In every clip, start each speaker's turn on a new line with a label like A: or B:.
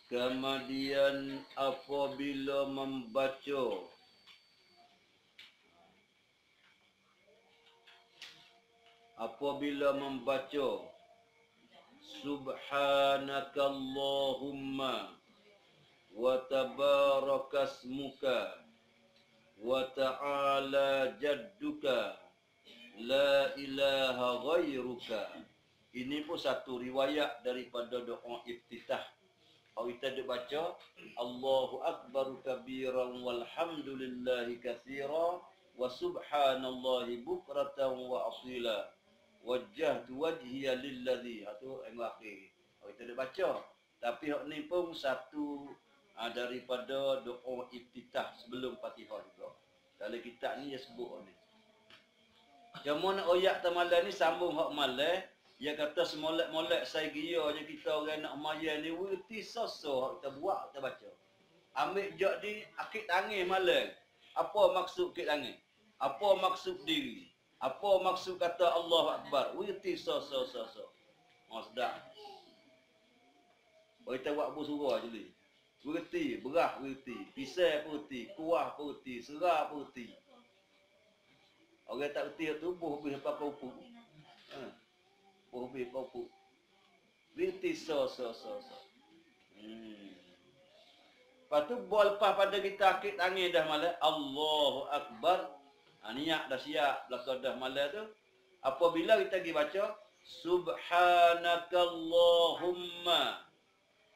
A: Kemudian apabila membaca Subhanakallahumma wa tabarakasmuka wa ta'ala jadduka la ilaha ghairuka. Ini pun satu riwayat daripada doa iftitah. Kalau kita duk baca Allahu akbar kabiran walhamdulillahi katsira wa subhanallahi bukratan wa asila wajjahtu wajhiya lilladzi. Itu yang akhir. Kalau kita duk baca, tapi hak ni pun satu daripada doa iftitah sebelum Fatihah juga. Dalam kitab ni dia sebut ni. Cuma nak oyak tamalan ni sambung hak malam. Dia kata semolek-molek saya gianya kita orang nak maya ni werti soso hak kita buat, kita baca. Ambil jak di akid tangan malam. Apa maksud akid tangan? Apa maksud diri? Apa maksud kata Allahu Akbar? Werti soso. Oh sedap. Oh kita buat bersurah je ni. Werti, berah werti, pisai werti, kuah werti, serah werti. Orang tak werti tu buh habis apa kau. Lebih kau binti so. Lepas tu lepas pada kita akid tangan dah malam Allahu Akbar. Niat dah siap belakang dah malam tu. Apabila kita pergi baca Subhanakallahumma,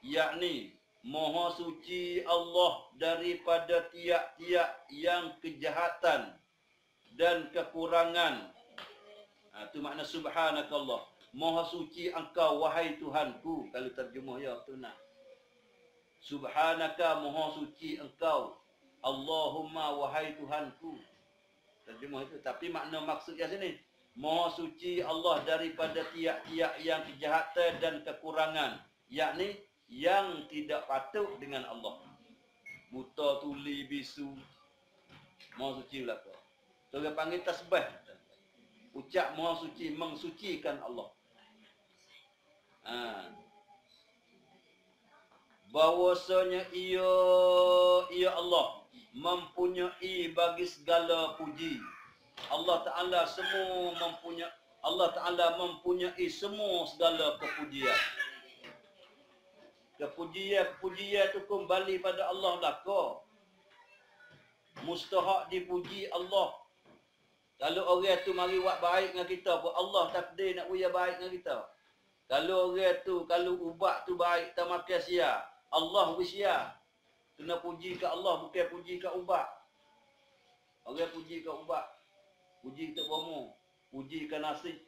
A: yakni Maha suci Allah daripada tiap-tiap yang kejahatan dan kekurangan. Itu makna Subhanakallah. Maha suci engkau wahai Tuhanku. Kalau terjemah ya betul nak. Subhanaka, maha suci engkau. Allahumma, wahai Tuhanku. Terjemah itu. Tapi makna maksudnya sini. Maha suci Allah daripada tiap-tiap yang kejahatan dan kekurangan. Yakni yang tidak patut dengan Allah. Buta, tuli, bisu. Maha suci belaka. So, dia panggil tasbih. Ucap maha suci, mensucikan Allah. Bahwasanya ia Allah mempunyai bagi segala puji. Allah Ta'ala mempunyai semua segala kepujian. Kepujian itu kembali pada Allah belaka. Mustahak dipuji Allah. Kalau orang tu mari buat baik dengan kita pun Allah takdir nak buat baik dengan kita. Kalau orang tu, kalau ubat tu baik, kita makan sia, Allah sia. Kena puji ke Allah, bukan puji ke ubat. Orang puji ke ubat, puji ke bomo, puji ke nasi,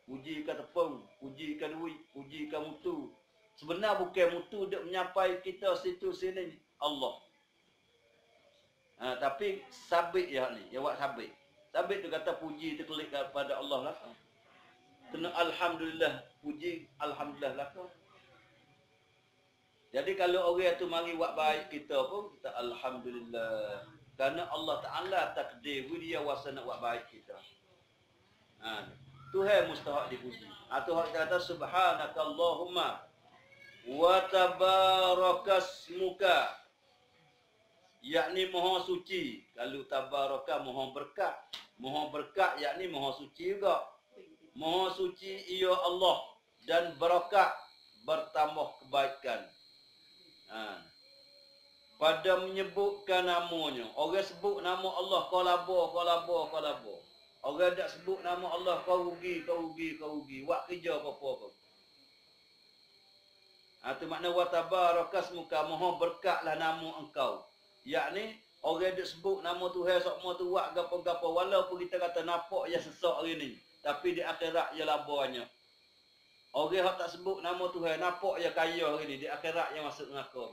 A: puji ke tepung, puji ke duit, puji ke mutu. Sebenarnya bukan mutu dia menyapai kita situ sini Allah. Tapi sabit ya ni, dia buat sabit. Sabit tu kata puji terkelik kepada Allah lah. Kena alhamdulillah, puji alhamdulillah lah. Jadi kalau orang tu mari buat baik kita pun kita alhamdulillah. Kerana Allah Ta'ala takdir dia wasa nak buat baik kita. Tuhan mustahak dipuji. Tuhan kata subhanakallahumma wa tabarakasmuka. Yakni maha suci. Kalau tabaraka maha berkat. Maha berkat yakni maha suci juga. Maha suci ia Allah dan berakat bertambah kebaikan. Pada menyebutkan namanya. Orang sebut nama Allah kau labur. Orang tak sebut nama Allah kau rugi. Buat kerja apa-apa. Itu makna wa tabarakasmuka, maha berkatlah nama engkau. Yakni orang tak sebut nama Tuhan sokmo tu buat gapo-gapo walaupun kita kata nampak ya sesak hari ni. Tapi di akhirat ia labarnya. Orang yang tak sebut nama Tuhan, nampak ya kaya hari ni. Di akhirat yang masuk neraka.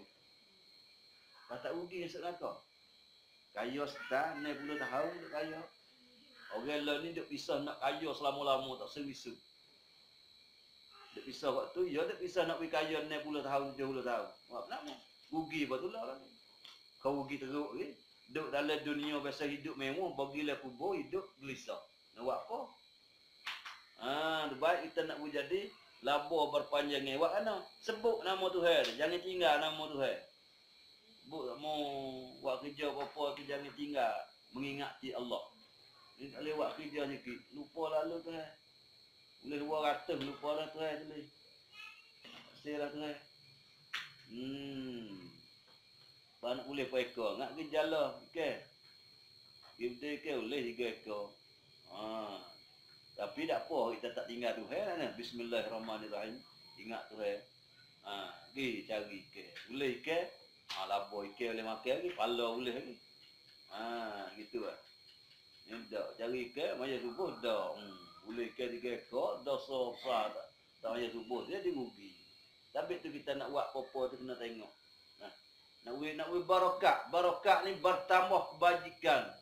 A: Tak rugi masuk neraka. Kaya setan, ni puluh tahun dia kaya. Orang lain ni dia pisah nak kaya selama-lama tak serisu. Dia pisah waktu, dia pisah nak pergi kaya 60 tahun, 70 tahun. Kenapa? Rugi betul lah. Kau rugi teruk ni. Duduk dalam dunia biasa hidup mewah, bagilah kubur, hidup gelisah. Nak buat apa? Baik kita nak jadi Labur berpanjang awak ana. Sebut nama Tuhan. Jangan tinggal nama Tuhan. Mau buat kerja apa-apa tu jangan tinggal mengingati Allah. Ni tak boleh buat kerja sikit. Lupa lalu Tuhan. Boleh 200 lupa lah Tuhan boleh. Pasti lah Tuhan. Nak boleh per ekor. Nak pergi jala. Okey. Kita ke boleh 3 ekor. Tapi tak apa kita tak tinggal Tuhan lah. Bismillahirrahmanirrahim. Ingat Tuhan. Pergi cari ke. Boleh ke? Labur ikan boleh makan lagi. Pala boleh lagi. Gitu lah. Ni dah cari ikan. Maya subuh dah. Boleh ikan 3 ekor. Dosa apa tak. Tak maya subuh. Dia dirugi. Tapi tu kita nak buat apa-apa tu kena tengok. Nak beri barakat. Barakat ni bertambah kebajikan.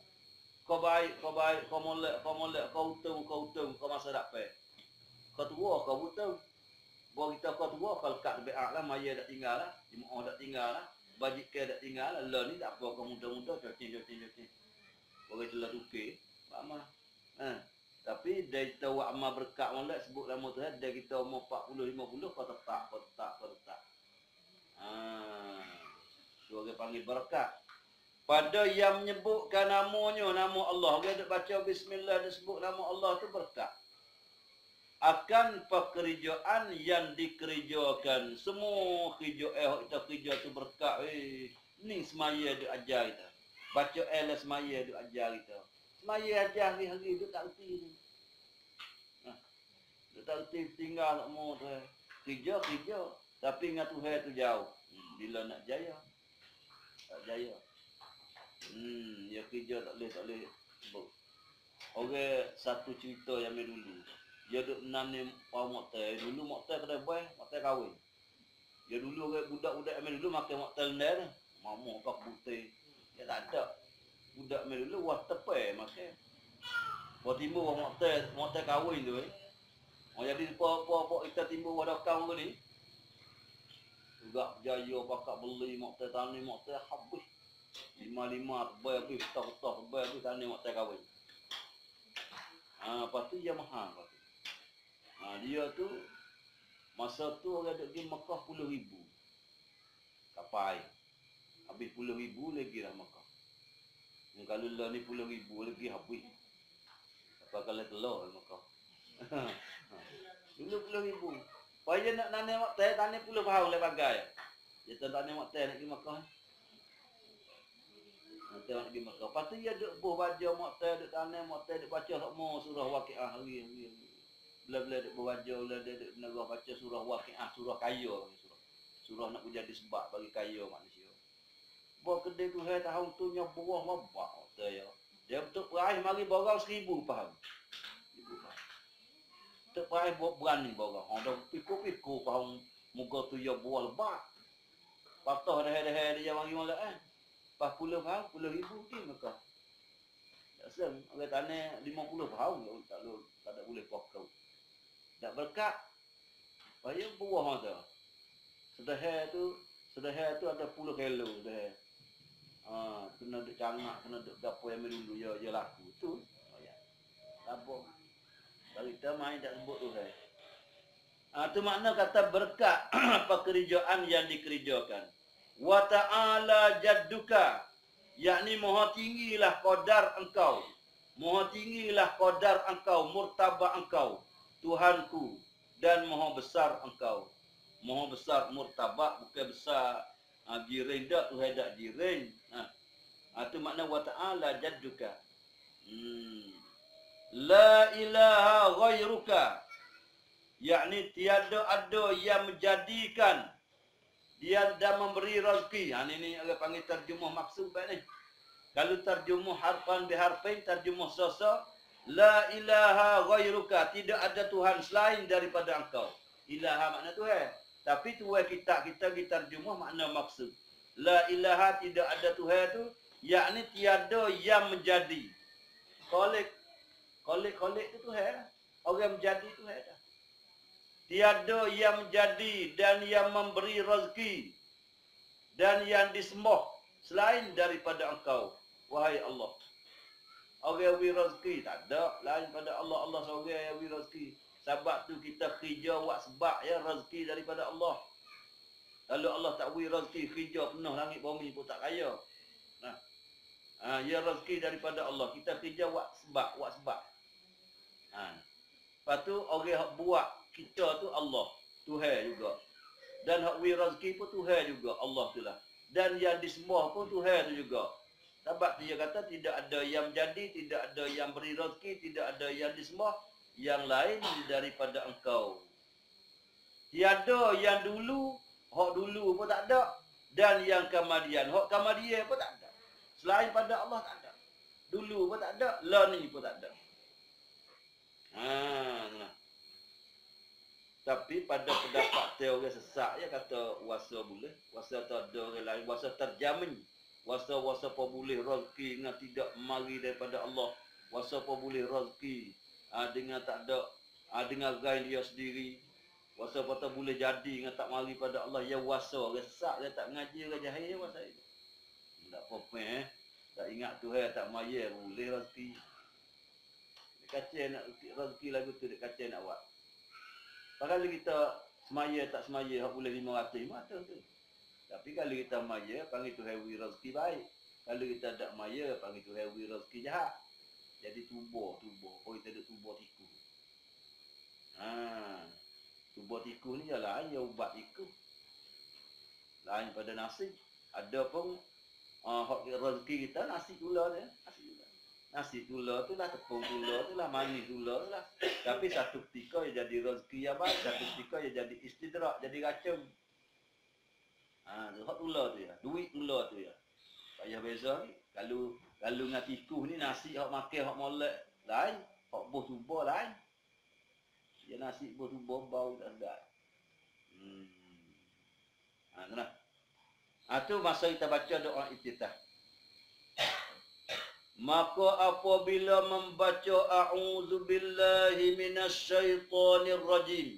A: Kau baik, kau molek, kau untung, kau masa dapat. Kau tua, kau untung. Bawa kita kau tua, kau lekat lebih lah. Maya tak tinggal lah. Jemaah tak tinggal lah. Bajikan tak tinggal lah. Lah ni tak apa, kau muda-muda, cocing. Orang telah tukir. Faham lah. Tapi dari kita buat amal berkat molek, sebut nama Tuhan, dari kita umur 40-50, kau tetap. Tu orang panggil berkat. Pada yang menyebutkan namanya, nama Allah. Dia duk baca bismillah, dia sebut nama Allah tu berkat. Akan pekerjaan yang dikerjakan. Semua kerja kita kerja tu berkat. Ni semaya duk ajar kita. Baca lah semaya duk ajar kita. Semaya ajar hari-hari duk tak erti tu. Duk tak erti tinggal tak mau tu. Kerja. Tapi ingat Tuhan tu jauh. Bila nak jaya. Tak jaya. Ya kerja tak boleh sebut. Orang satu cerita yang dulu. Dia duk menanam pau moktel. Dulu moktel kedai boy, moktel kahwin. Dia dulu orang budak-budak yang dulu makan moktel ndai tu. Mamu pak putih. Dia tak ada. Budak yang dulu wah tepai makan. Buat timbul moktel kahwin tu jadi apa kita timbul wadah kaum tu ni. Juga jaya pakak beli moktel tani moktel habis. 5 terbaik habis, tak terbaik habis tani moktel kahwin. Lepas tu dia mahal. Dia tu masa tu orang duk pergi Mekah 10,000 kapal. Habis 10,000 lagi dah Mekah. Kalau lah ni 10,000 lagi habis. Apa kalau telur Mekah. Dulu 10,000. Paya nak nanam moktel tani 10 tahun le bagai. Dia tak nanam moktel nak pergi Mekah. Nanti nak pergi Mekah. Lepas tu dia duk buh baca moktel, duk tanam moktel, duk baca semua surah Waqiah hari-hari. Bila-bila duk buh baca, bila dia duk nerah baca surah Waqiah, surah kaya surah. Surah nak jadi sebab bagi kaya manusia. Buah kedai tu hai tahun tu nya buah mabak moktel ya. Dia betul peraih mari borang 1,000 faham. 1,000 faham. Tak peraih buat berani borang. Dah pikuk-pikuk faham muka tu ya buah lebat. Patah dah dia mari molek 40 faham, 10,000 ke Mekah. Tak sem, orang tanah 50 faham tak ada boleh pokok. Tak berkat. Payah buah tu. Sedahar tu ada 10 kilo dah. Kena duk cangak, kena duk gapo yang dulu ya laku tu. Lapo. Kalau kita main tak sebut tu tu makna kata berkat pekerjaan yang dikerjakan. Wa ta'ala jadduka, yakni maha tinggilah qadar engkau, maha tinggilah qadar engkau, murtaba engkau Tuhanku, dan maha besar engkau. Maha besar murtaba bukan besar jiring dak Tuhan dak jiring. Tu makna wa ta'ala jadduka. La ilaha ghairuka, yakni tiada ada yang menjadikan dia dah memberi rezeki. Ini orang panggil terjemah maksud baik ni. Kalau terjemah harfan biharfain, terjemah sasa, la ilaha ghairuka, tidak ada Tuhan selain daripada engkau. Ilaha makna Tuhan. Tapi Tuhan kita terjemah makna maksud. La ilaha, tidak ada Tuhan tu, yakni tiada yang menjadi. Khalik tu Tuhan. Orang menjadi Tuhan dah. Tiada yang menjadi dan yang memberi rezeki dan yang disembah selain daripada engkau, wahai Allah. Orang yang beri rezeki tak ada lain pada Allah. Allah seorang yang beri rezeki. Sebab tu kita kerja buat sebab ya rezeki daripada Allah. Kalau Allah tak beri rezeki kerja penuh langit bumi pun tak kaya. Ya rezeki daripada Allah. Kita kerja buat sebab. Lepas tu orang yang buat kita tu Allah, Tuhan juga. Dan hak beri rezeki pun Tuhan juga, Allah tu lah. Dan yang disembah pun Tuhan tu juga. Sebab dia kata tidak ada yang jadi, tidak ada yang beri rezeki, tidak ada yang disembah, yang lain daripada engkau. Tiada yang dulu, hak dulu pun tak ada. Dan yang kemudian, hak kemudian pun tak ada. Selain pada Allah tak ada. Dulu pun tak ada, lah ni pun tak ada. Tapi pada pendapat teori sesak ya kata wasa boleh, wasa tak ada orang lain, wasa terjamin, wasa apa boleh rezeki dengan tidak mari daripada Allah, wasa apa boleh rezeki dengan tak ada dengan gain dia sendiri, wasa apa tak boleh jadi dengan tak mari pada Allah, ya wasa orang sesak dia tak mengaji orang jahil wasa itu. Tak apa-apa tak ingat Tuhan tak maya boleh rezeki. Kacau nak rezeki lagu tu dia kacau nak buat. Kalau kita semaya tak semaya hak boleh 500 tu. Tapi kalau kita maya panggil Tuhan beri rezeki baik. Kalau kita tak maya panggil Tuhan beri rezeki jahat. Jadi tubuh. Oh kita ada tubuh tikus. Tubuh tikus ni ialah ya ubat tikus. Lain pada nasi. Ada pun hak rezeki kita nasi gula dia. Nasi gula tu lah, tepung gula tu lah, manis gula tu lah. Tapi satu ketika ia jadi rezeki yang baik, satu ketika ia jadi istidrak, jadi racun. Hak gula tu ya, duit gula tu ya. Payah beza ni. Kalau dengan tikus ni nasi hak makan hak molek lain, hak buh tubuh lain. Ya nasi buh tubuh bau tak sedap. Kenapa? Tu masa kita baca doa iftitah. Maka apabila membaca a'udzubillahi minasyaitonir rajim.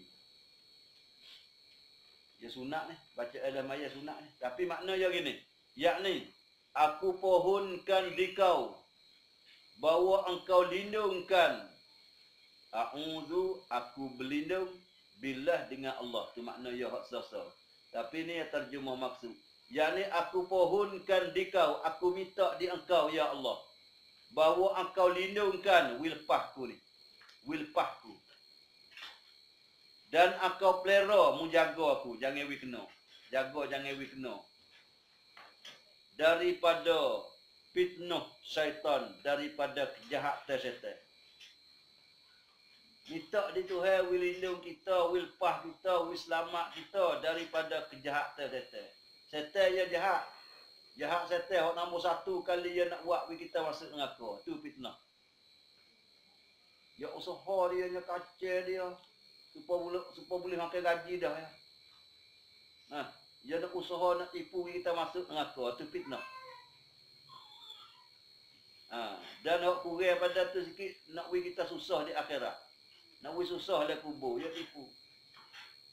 A: Ya sunat ni, baca dalam ayat sunat ni. Tapi maknanya gini, yakni aku pohonkan di kau bahawa engkau lindungkan. A'udzu aku berlindung billah dengan Allah. Tu maknanya hak sasa. Tapi ni terjemah maksud. Yakni aku pohonkan di kau, aku minta di engkau ya Allah. Bahawa engkau lindungkan wilpahku ni. Wilpahku. Dan engkau pelera menjaga aku. Jangan wikna. Jaga jangan wikna. Daripada fitnah syaitan. Daripada kejahatan syaitan. Minta di Tuhan wil lindung kita, wilpah kita, wil selamat kita. Daripada kejahatan syaitan. Syaitan yang jahat. Jahat setan, hak nombor satu kali dia nak buat kita masuk neraka. Itu fitnah. Ya usaha dia, dia kacau dia. Supaya boleh makan gaji dah ya. Dia nak usaha nak tipu kita masuk neraka. Itu fitnah. Dan hak kurang pada tu sikit, nak bagi kita susah di akhirat. Nak bagi susah di kubur, dia tipu.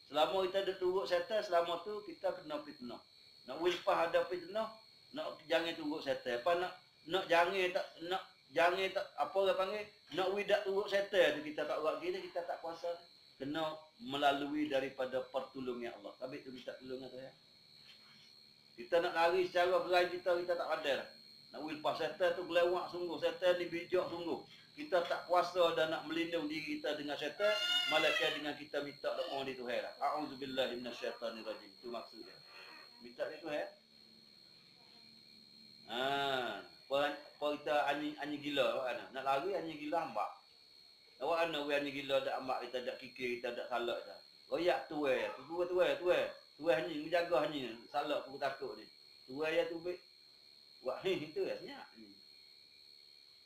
A: Selama kita ada turut setan, selama tu kita kena fitnah. Nak wilpah ada fitnah, nak jangan turut setan. Apa nak jangan tak apa orang panggil, nak widak turut setan tu kita tak buat gini, kita tak kuasa. Kena melalui daripada pertolongan Allah. Habis tu minta tolongan saya. Kita nak lari secara gerai kita tak ada. Nak wilpah setan tu gelawak sungguh, setan ni bijak sungguh. Kita tak kuasa dan nak melindung diri kita dengan syaitan, malaikat dengan kita minta doa di Tuhan lah. A'udzubillahi minasyaitanirrajim. Itu maksudnya. Minta di Tuhan. Apa kita anjing gila kan? Nak lari anjing gila hambak. Awak ana we anjing gila dak hambak kita dak kikir kita dak salak dah. Royak tuai, tuai anjing menjaga anjing. Salak aku takut ni. Tuai ya tu baik. Wah itu ya senyap ni.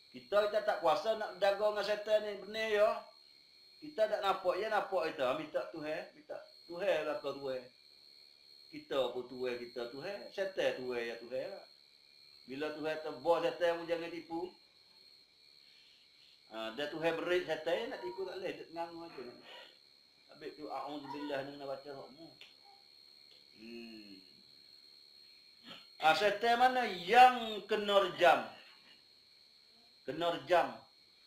A: Kita tak kuasa nak jaga dengan syaitan ni benar ya. Kita tak nampak kita minta Tuhan, minta Tuhan lah kau tuai. Kita pun tuai kita Tuhan, syaitan tuai ya Tuhan lah. Bila Tuhan terbos syaitan pun jangan tipu. Dan Tuhan beri syaitan nak tipu tak boleh, dia ngangu aja. Habis tu a'udzubillah ni nak baca hokmu. Syaitan mana yang kena rejam. Kena rejam.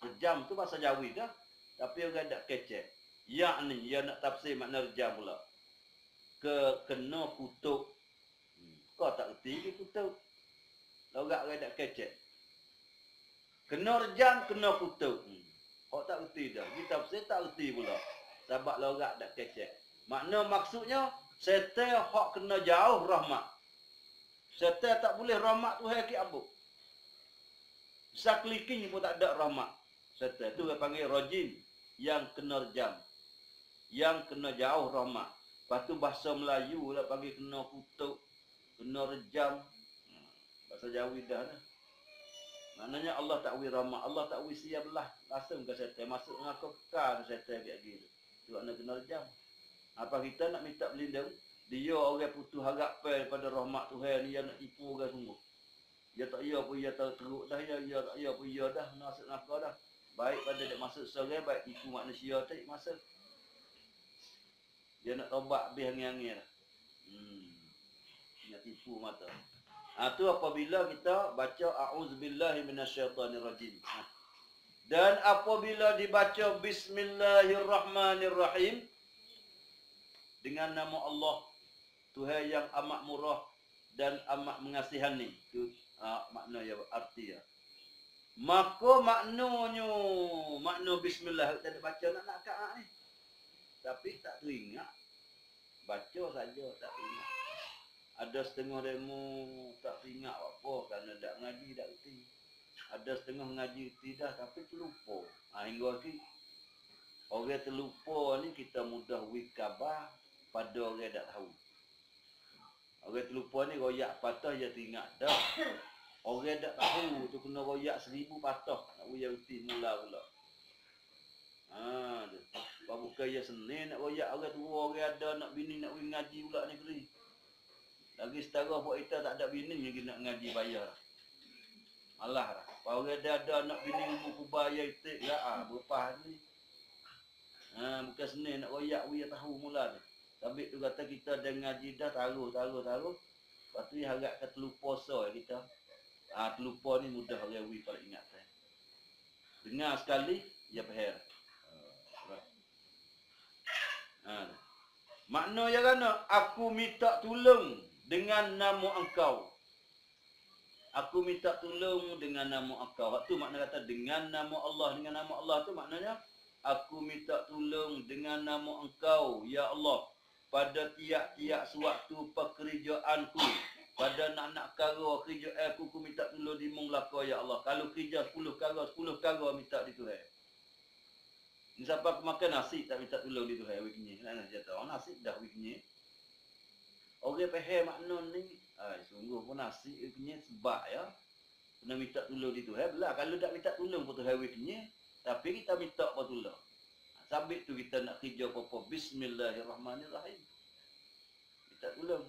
A: Rejam tu bahasa Jawi dah. Tapi orang tak kecek. Yakni, dia nak tafsir makna rejam pula. Kena kutuk. Kau tak erti ke kutuk? Lorak orang tak kecek. Kena rejam, kena kutuk. Kau tak erti dah. Kita tafsir tak erti pula. Sebab lorak tak kecek. Makna maksudnya, setan hak kena jauh rahmat. Setan tak boleh rahmat Tuhan ke abuk. Sakliking pun tak ada rahmat. Setan tu dia panggil rajim. Yang kena rejam. Yang kena jauh rahmat. Lepas tu bahasa Melayu lah panggil kena kutuk. Kena rejam. Bahasa Jawi dah dah. Maknanya Allah tak wi rahmat. Allah tak wi siap belah. Langsung ke setan. Masuk dengan kekal setan kayak gitu. Tu makna kena rejam. Apa kita nak minta berlindung? Dia orang putus harap pada rahmat Tuhan ni, dia nak tipu orang sungguh. Dia tak iya pun dia teruk dah, dia tak iya pun dia dah masuk neraka dah. Baik pada dia masuk surga, baik tipu manusia tak masuk. Dia nak tobat habis angin-angin dah. Dia tipu mata. Tu apabila kita baca a'udzubillahi minasyaitonirrajim. Dan apabila dibaca bismillahirrahmanirrahim dengan nama Allah, Tuhan yang amat murah dan amat mengasihani. Itu makna ya, arti ya. Maka makna bismillah kita baca nak kat ni. Tapi tak teringat. Baca saja tak teringat. Ada setengah demo tak teringat apa kerana tak ngaji tak reti. Ada setengah ngaji reti dah tapi terlupa. Hingga lagi orang terlupa ni kita mudah wikabah pada orang tak tahu. Orang terlupa ni royak patah dia teringat dah. Orang tak tahu tu kena royak 1000 patah nak royak reti mula pula. Tu. Baru kaya Senin nak royak orang tua, orang ada nak bini nak pergi ngaji pula negeri. Lagi setara buat kita tak ada bini lagi nak ngaji bayar. Malah dah. Kalau orang ada nak bini ilmu bayar itik ya berpah ni. Bukan Senin nak royak we tahu mula tu. Tapi tu kata kita dah ngaji dah taruh. Lepas tu harap kata terlupa so kita. Terlupa ni mudah orang we kalau ingat. Dengar sekali ya faham. Makna ya kan aku minta tolong dengan nama engkau. Aku minta tolong dengan nama engkau. Waktu makna kata dengan nama Allah. Dengan nama Allah tu maknanya aku minta tolong dengan nama engkau ya Allah. Pada tiap-tiap sewaktu pekerjaanku. Pada nak-nak kara kerja aku minta tolong di mung laka ya Allah. Kalau kerja 10 kara minta di Tuhan. Ni siapa aku makan nasi tak minta tolong di Tuhan wiknya. Nah dia tahu nasi dah wiknya. Orang faham makna ni. Sungguh pun nasi wiknya sebab ya. Kena minta tolong di Tuhan. Belah kalau tak minta tolong pun Tuhan wiknya. Tapi kita minta apa tolong. Sabit tu kita nak kerja apa-apa. Bismillahirrahmanirrahim. Minta tolong.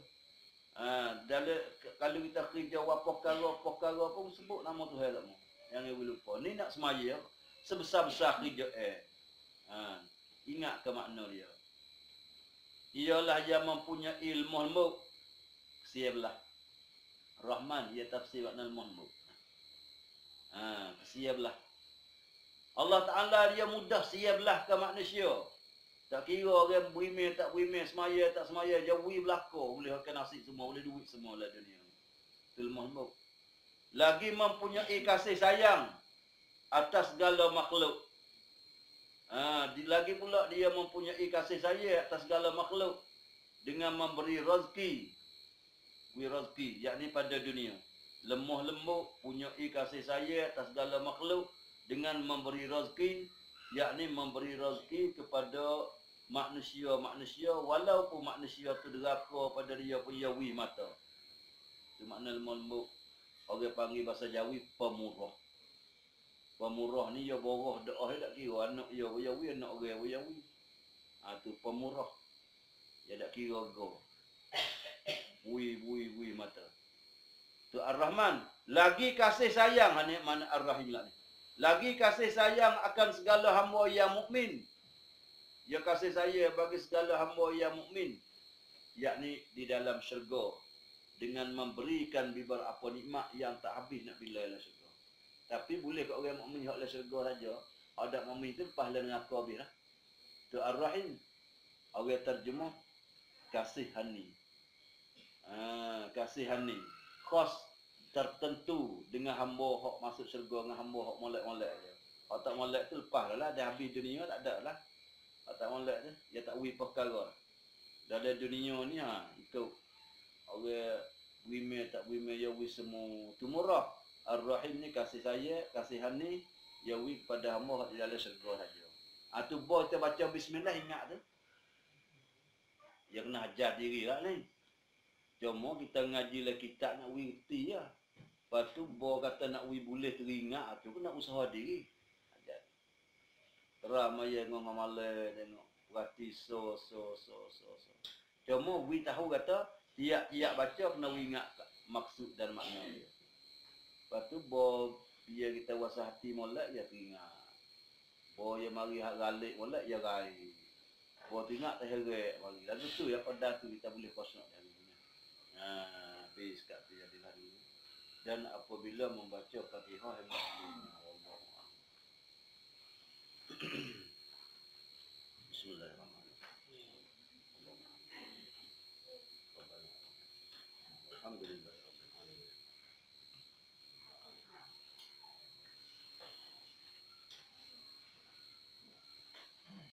A: Kalau kita kerja apa perkara pun sebut nama Tuhan tak mau. Jangan lupa. Ni nak semaya sebesar-besar kerja ingat ke makna dia. Ialah yang mempunyai ilmu siaplah. Rahman ia tafsir makna ilmu. Siaplah. Allah Ta'ala dia mudah siaplah ke manusia. Tak kira orang beriman tak beriman, semaya tak semaya, jauhi belakang, boleh makan nasi semua, boleh duit semua lah dunia ni. Ilmu. Lagi mempunyai kasih sayang atas segala makhluk. Lagi pula dia mempunyai kasih sayang atas segala makhluk dengan memberi rezeki. Yakni pada dunia. Lemah lembut, punyai kasih sayang atas segala makhluk dengan memberi rezeki, yakni memberi rezeki kepada manusia-manusia walaupun manusia tu deraka pada dia punya wi mata. Itu makna lemah lembut. Orang panggil bahasa Jawi pemurah. Pemurah ni dia borah doa tak kira anak dia wi anak orang wi. Tu pemurah. Dia tak kira go. Wi mata. Tu Ar-Rahman, lagi kasih sayang ni mana Ar-Rahim lah ni. Lagi kasih sayang akan segala hamba yang mukmin. Dia kasih sayang bagi segala hamba yang mukmin, yakni di dalam syurga dengan memberikan bibar apa nikmat yang tak habis nak bila dalam syurga. Tapi boleh kat orang mukmin hak dalam syurga saja. Ada mukmin tu pahala neraka habis lah. Itu Ar-Rahim. Orang terjemah kasihani. Kasihani. Khas tertentu dengan hamba hak masuk syurga dengan hamba hak molek-molek je. Hak tak molek tu lepas lah, dah habis dunia tak ada lah. Hak tak molek tu, dia tak wi perkara. Dalam dunia ni ikut orang wime tak wime ya wi semua tu murah. Ar-Rahim ni kasih saya, kasihani ya wi kepada hamba hak di dalam syurga saja. Tu boh kita baca bismillah ingat tu. Yang kena ajar diri lah ni. Cuma kita ngaji lah kitab nak wi reti lah. Lepas tu boh kata nak wi boleh teringat tu kena usaha diri. Ajar. Ramai yang ngamalai tengok. Perhati so. Cuma wi tahu kata tiap-tiap baca kena wi ingat maksud dan makna dia. Lepas tu boh biar kita wasa hati molek ya teringat. Boh yang mari hak galik molek ya rai. Boh teringat tak heret mari. Lalu tu yang pada tu kita boleh kosong dari ni. Habis kat tu jadi hari. Dan apabila membaca Fatihah yang Allah. Bismillahirrahmanirrahim. Alhamdulillah.